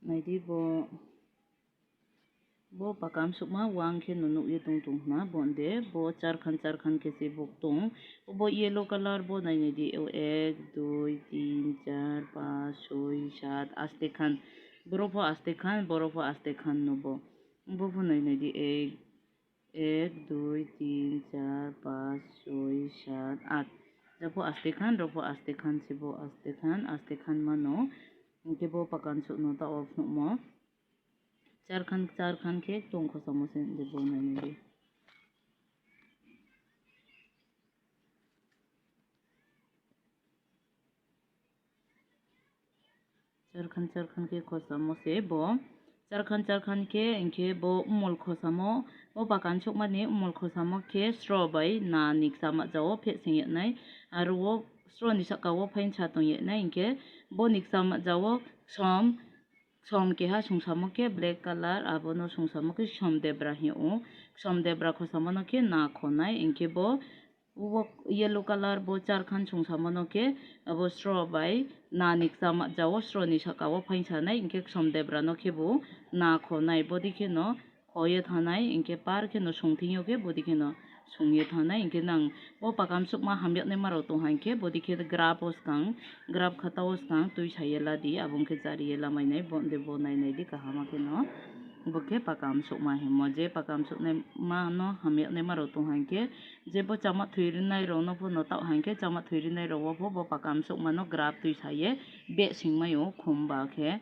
này đi bo pakam sukma wang ke nunu ye tung na bonde bo char khan ke se bok tung bo yellow color bo nai ne di 1 2 3 4 5 6 7 aste khan borofo aste khan no bo nai ne di 1 2 3 4 5 6 7 8 japo aste khan se bo aste khan mano ke bo pakan suk no ta of no mo चार खान के तों को समोसे दे बनाने दे चार खान के को समोसे बो चार खान के इनके बो उमल को समो बो बागान चोक माने उमल को समो के स्ट्रॉ बाई ना निक सामा जाओ फे सिंगे नाइ आरो वो स्ट्रॉ नि सका वो फाइन छातों ये नाइ इनके बो निक सामा जाओ som ke ha sungsamo ke black color abono sungsamo ke som debra hi o som debra ko samono ke na khonai inke bo wo yellow color bo char khan sungsamo no ke abo straw bai na niksa ma jawo straw ni saka wo phain sanai inke som debra no ke bo na khonai bodi ke no khoye thanai inke par ke no sungthingyo ke bodi ke no sungye thanai inke nang bo pakam sukma hamyak ne maro to hanke bodi ke grab khataos kang tui sayela di abong ke jariela mai nai bonde bo nai nai di kahama ke no boke pakam sukma hemo je pakam sukne ma no hamyak ne maro to hanke je bo chama thuirin nai ro no no ta hanke chama thuirin nai ro bo pakam sukma no grab tui saye be singmayo khumba ke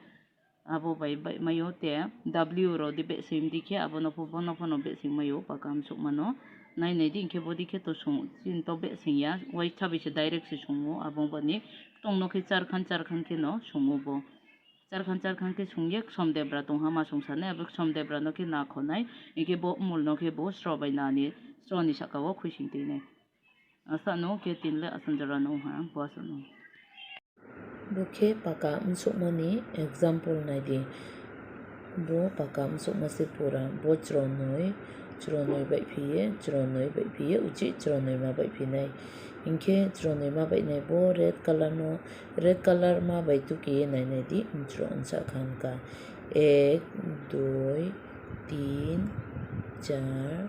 abo bai mayo te w ro di be sim di ke abo no no be singmayo pakam sukma no nai nai di ke bodi ke to sung sin to be singya wai thabi se direct se sungo abong bani tong no ke char khan ke no sungo bo चार खान के सुंगे समदेब्रा तो हमा संसाने अब समदेब्रा no के ना खनाय इके बो मूल no के बो स्ट्रॉ बाय नानी स्ट्रॉ नि सका वो खुशिंग तिने असा नो के तिनले असंजरा नो हा बसनो Bukhe pakam sukmani example naidi bo pakam sukmasi pura bo chronoi bai phiye uchi chronoi ma bai phinai inke chronoi ma bai nai bo red color ma bai tu ki nai nai di chron sa khan ka 1 2 3 4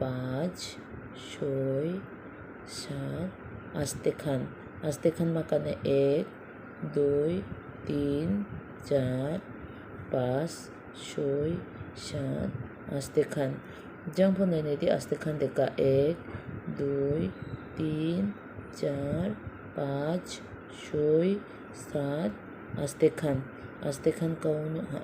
5 6 7 aste khan makane 1 2 3 4 5 6 7 aste khan jang phone ne di aste khan deka 1 2 3 4 5 6 7 aste khan kaunu ha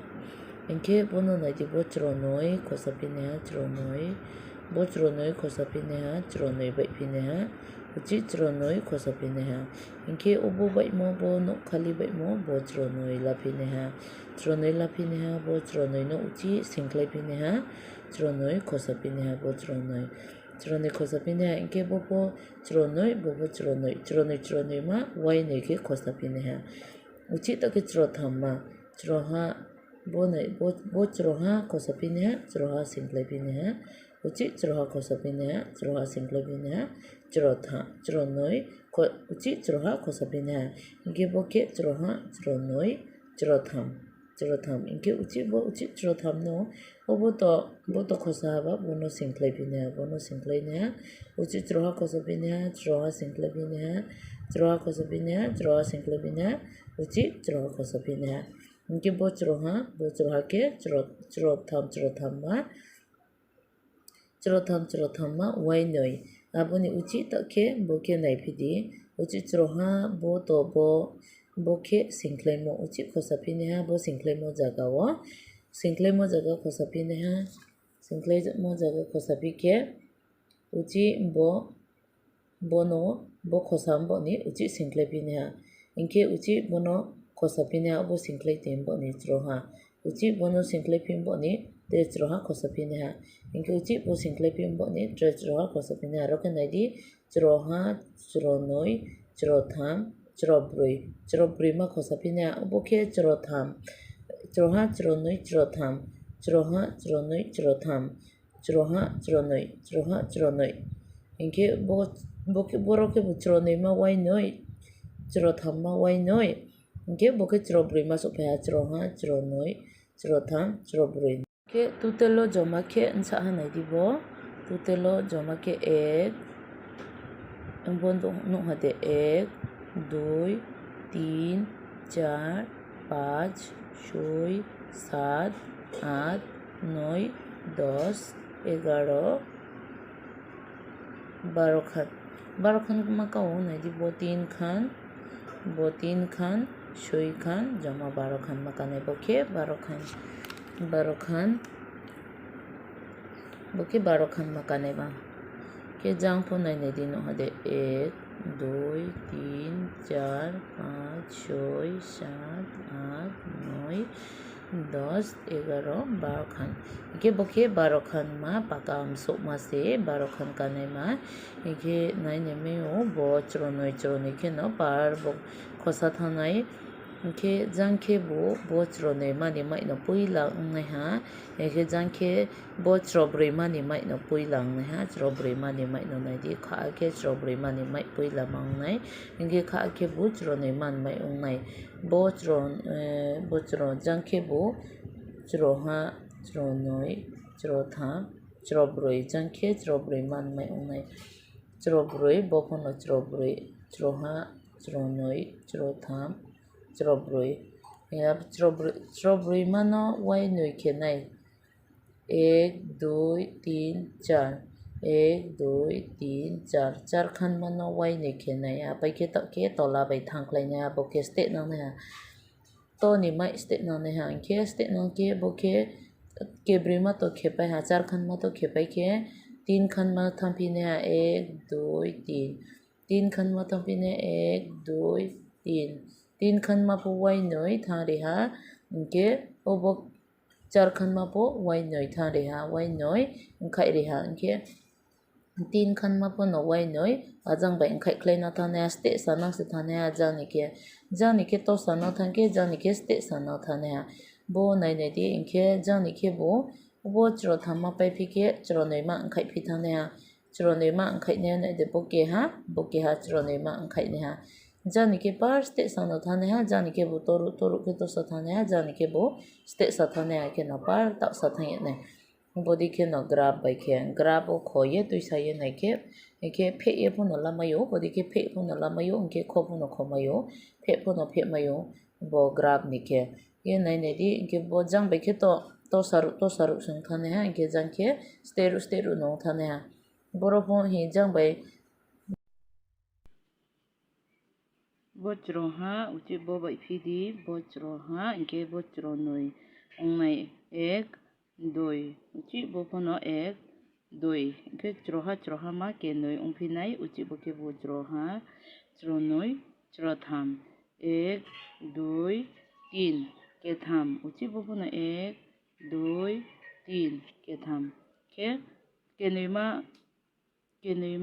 inke bono na di bo chronoi khosapine ha chronoi khosapine ha chronoi bai pine ha uchi chronoi khosapine ha inke obo bai mo bo no khali bai mo bo chronoi lapine ha bo chronoi no uchi singlai pine ha chronoi khosapine ha bo chronoi khosapine ha inke bo chronoi chronoi ma wai ne ke khosapine ha uchi ta ke thamma chroha bo chroha khosapine ha chroha singlai pine ha uchi chroha khosapine ha chroha singlai pine ha chronoi uchi chroha khosapine ha inke bo ke chroha chronoi chrotham inke uchi chrotham no bo to khosa ba bono singlai pine ha uchi chroha khosapine ha chroha singlai pine ha chroha singlai pine ha uchi chroha khosapine ha inke bo chroha ke chrotham ma wai noi aboni uchi ta ke bo ke nai phidi uchi chroha bo ke singlai mo uchi khosapine ha bo singlai mo jaga khosapine ha singlai mo jaga khosapi ke uchi bono bo khosam bo ni uchi singlai pine ha inke uchi bono khosapine ha bo singlai tem bo ni chroha uchi bono singlai pim bo ni te chroha khosapine ha inke uchi bo singlai pim bo ni chroha khosapine ha roke nai di chroha chronoi chrotham chrobrui ma khosapine ha bo ke chrotham chroha chronoi chrotham chronoi inke bo ke chronoi ma wai noi chrotham ma wai noi Oke boke cerobrui masuk pH ceroha ceronoi cerotham cerobrui. Oke tutelo joma ke ensahan naidi bo tutelo joma ke ek empon nuk hade ek 2 3 4 5 6 7 8 9 10 11 12 Khan 12 Khan Macau নাইদি bo 3 Khan bo 3 Khan 6 Khan joma 12 Khan makane boke 12 Khan 12 Khan boke 12 Khan makane ba के जang po nai nai din hade 1 2 3 4 5 6 7 8 9 10 11 12 Khan के boke 12 Khan ma pakam sok ma se 12 Khan kane ma ke nai ne me o bo chronoi ke no par bo khosa thanai ke jangke bo chronoi mani mai no pui lang nai ha ke jangke bo chrobrui mani mai no pui lang nai ha chrobrui mani mai no nai di kha ke chrobrui mani mai pui la mang nai ke kha ke bo chronoi man mai ong nai bo chron jangke bo chroha chronoi chrotham chrobrui jangke chrobrui man mai ong nai chrobrui bo phono chrobrui chroha chronoi chrotham chrobrui ya chrobrui mano wai nui ke nai 1 2 3 4 1 2 3 4 4 Khan mano wai nui ke nai ya pai ke tola bai thangklai na bo ke state nang na to ni mai state nang na ke state nang ke bo ke brima to ke pai ha 4 Khan ma to ke pai ke 3 Khan ma thampi ne 1 2 3 3 Khan ma thampi ne 1 2 3 3 Khan ma po wai noi tha re ha ke obo 4 Khan ma po wai noi tha re ha wai noi khai re ha ke 3 Khan ma po no wai noi ajang bai khai klai na tha ne ste sa na se tha ne jang ni ke to sa na thang ke jang ni ke ste sa na tha ne bo nai ne di ke jang ni ke bo chro tham ma pai phi ke chro noi ma khai phi tha ne chro noi ma khai ne ne de bo ke ha chro noi ma khai ne ha jani ke par ste sa no thane ha jani ke bo toru ke to sa thane ha jani ke bo ste sa thane ha ke na par ta sa thane ne body ke no graph bai ke graph o kho ye tui sa ye nai ke phe ye pho no la ma yo body ke phe pho no la ma yo ke kho pho no kho ma yo phe pho no phe ma yo bo graph ni ke ye nai ne di ke bo jang bai ke to saru sung thane ha ke jang ke steru no thane ha boro pho hi jang bai Botro ha uci bo bai phidi botro ha inke botro noi ongnai 1 2 uci bo phono 1 2 inke chro ha ma ke noi ongphinai uci bo ke botro ha chro noi chro tham 1 2 3 ke tham uci bo phono 1 2 3 ke tham ke noi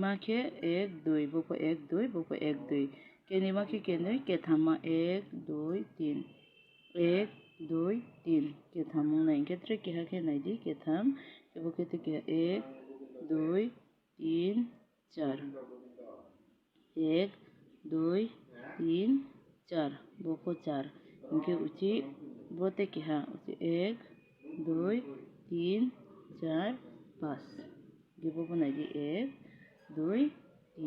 ma ke 1 2 bo pho 1 2 bo pho 1 2 केनी मा के केनी के थामा 1 2 3 1 2 3 के थामो नाइ के त्रे के हा के नाइ दी के थाम के बो के ते 1 2 3 4 1 2 3 4 बो को 4 इनके उची बोते के हा उची 1 2 3 4 5 के बो बनाइ दी 1 2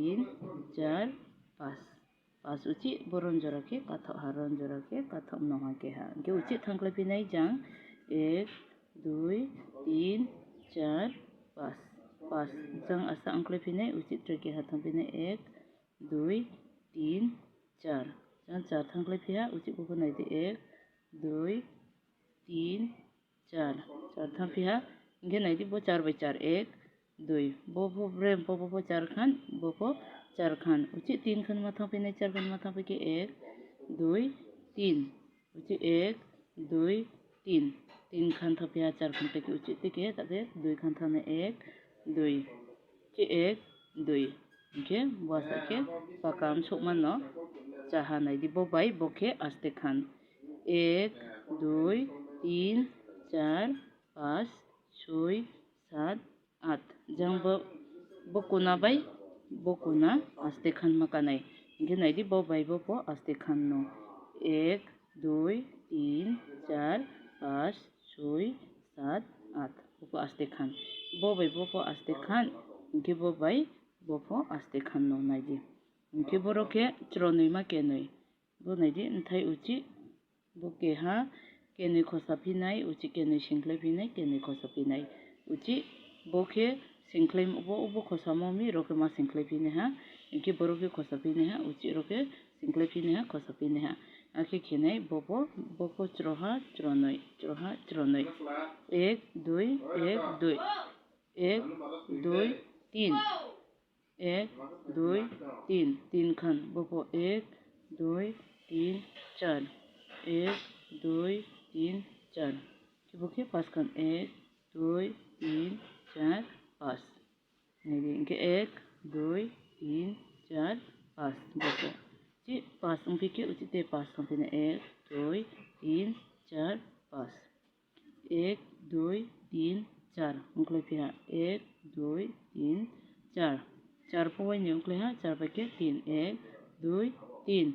3 4 5 pas uci boron jorake kathok haron jorake kathok noha ke ha ke uci thangklai pinai jang 1 2 3 4 5 jang asa angklai pinai uci treke ha thang pinai 1 2 3 4 jang 4 thangklai pia uci bo nai de 1 2 3 4 4 thang pia nge nai di bo 4 by 4 1 2 bo brem bo 4 khan bo 4 Khan उची 3 खान माथा पे नहीं 4 खान माथा पे के 1 2 3 उची 1 2 3 3 खान था पे 4 खान पे के उची ते के ताके 2 खान था ने 1 2 के 1 2 के वासा के पाकाम सोकमान न चाहा नाइ दी बो बाई बोके आस्ते खान 1 2 3 4 5 6 7 8 जंग बो कोना by Bokuna aste khan makanai. Inge naidi bo bai bo po aste khan no. 1 2 3 4 5 6 7 8 bopo aste khan bo bai bopo aste khan inke bo bai bopo aste khan no naidi inke boroke chronoi ma kenoi bo naidi nthai uchi bo keha kenoi khosaphinai uchi kenoi singklephinai kenoi khosaphinai uchi boke singklem ubo khosamomi roke ma singklephine ha inke boroke khosapine ha uchi roke singklephine ha khosapine ha akhe khenai bopo chroha chronoi 1 2 1 2 1 2 3 1 2 3 3 khan bopo 1 2 3 4 1 2 3 4 boke 5 khan 1 2 3 4 5 ini inke 1 2 3 4 5 bopo ci 5 umpike uci te 5 sampine 1 2 3 4 5 1 2 3 4 ungklai pihak 1 2 3 4 4 pawai ni ungklai ha 4 pake 3 1 2 3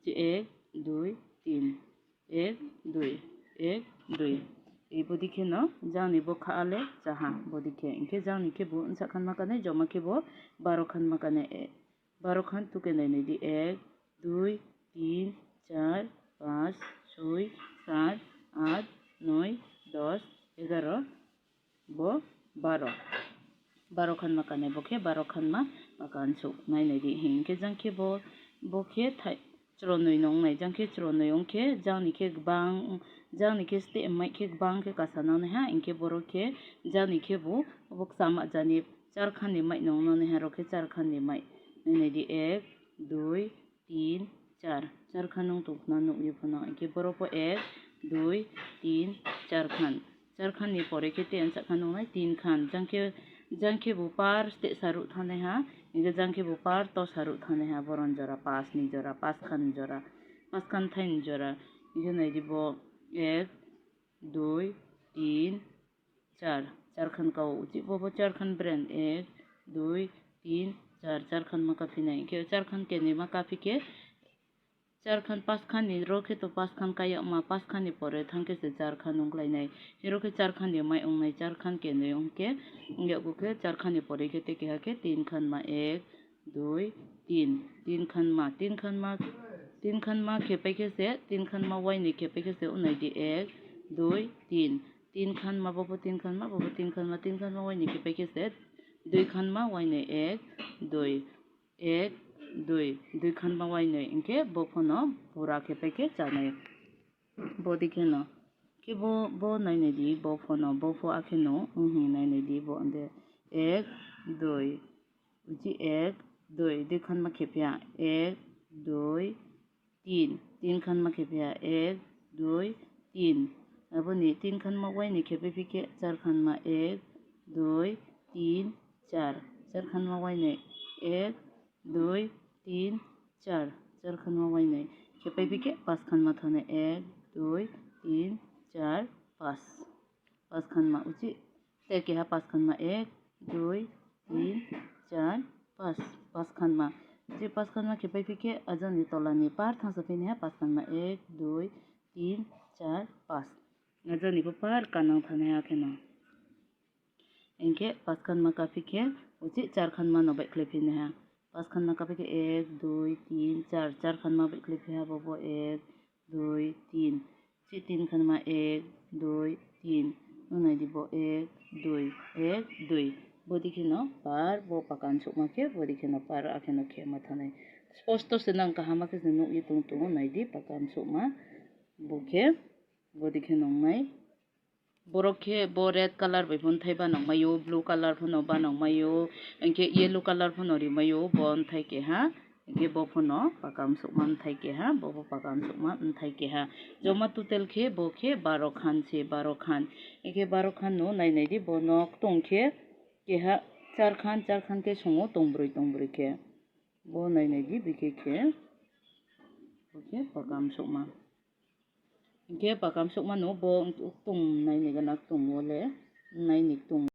ci 1 2 3 1 2 1 2 এই বদিকে ন জানি বো খালে জাহা বদিকে ইনকে জানি কে বো ইনসা খান মাকানে জমা কে বো 12 খান মাকানে 12 খান তুকে নাই দি 1 2 3 4 5 6 7 8 9 10 11 bo 12 12 खान मा काने बोके 12 खान मा कान सु नाय नाय di hingke jangke bo boke thai chronoi nong nai jangke chronoi ongke jangni ke bang jangni ke ste mai ke bang ke kasana ne ha inke boroke jangni ke bo bok sama jani 4 Khan ni mai nong no ne ha roke 4 Khan ni mai नाय नाय di 1 2 3 4 4 Khan nong tukna no ye phona inke boropo 1 2 3 4 Khan 4 Khan ni pore ke 3 सा Khan nong nai 3 Khan jangke bupar ste saru thane ha inge jangke bupar to saru thane ha boron jora 5 ni jora 5 Khan thain jora inge nai di bo 1 2 3 4 4 Khan ka uchi bo 4 Khan brand 1 2 3 4 4 Khan ma kafi nai ke 4 Khan ke ni ma kafi ke 4 Khan 5 Khan ni roke to 5 Khan kaya ma 5 Khan ni pore thangke se 4 Khan onglai nai hiroke 4 Khan ni mai ongnai 4 Khan ke nei ongke nge buke 4 Khan ni pore ke te ke ha ke 3 Khan ma 1 2 3 3 Khan ma ke pe ke se 3 Khan ma wai ni ke pe ke se unai di 1 2 3 3 Khan ma bobo 3 Khan ma bobo 3 Khan ma wai ni ke pe ke se 2 Khan ma wai nei 1 2 1 2 Khan ma wai nei inke bofono pura ke pe ke chanai bodi ke no ke bo nai nei di bofono bofo akhe no nai nei di bo ande 1 2 uchi 1 2 2 Khan ma khepya 1 2 3 3 Khan ma khepya 1 2 3 aboni 3 Khan ma wai ni khepe pike 4 Khan ma 1 2 3 4 4 Khan ma wai nei 1 2 3 4 4 Khan ma wai nei khepe pike 5 Khan ma thane 1 2 3 4 5 5 Khan ma uchi te ke ha 5 Khan ma 1 2 3 4 5 5 Khan ma uchi 5 Khan ma khepe pike ajani tolani par thangsa pini ha 5 Khan ma 1 2 3 4 5 ajani ko par kanang thane ha khena इनके 5 Khan ma kafi ke uchi 4 Khan ma no bai klepine ha 5 Khan ma kafi ke 1 2 3 4 4 Khan ma bai klepe ha bobo 1 2 3 uchi 3 Khan ma 1 2 3 unai di bo 1 2 1 2 bodi ke no par bo pakan sok ma ke bodi ke no par akhe no khe ma thane sposto se nang ka hama ke no i tung tung nai di pakan sok ma bo ke bodi ke nong nai borokhe bo red color bai phun thai ba nang mayo blue color phuno ba nang mayo enke yellow color phuno ri mayo bon thai ke ha enke bo phuno pakam sukman thai ke ha bo pakam sukma thai ke ha joma tutel khe bo khe 12 Khan se 12 Khan enke 12 Khan no nai nai di bo nok tong khe ke ha 4 Khan ke songo tongbroi ke bo nai nai di bike khe bo khe pakam sukma ke pakam sukma no bo tung nai ni ganak tung wole nai ni tung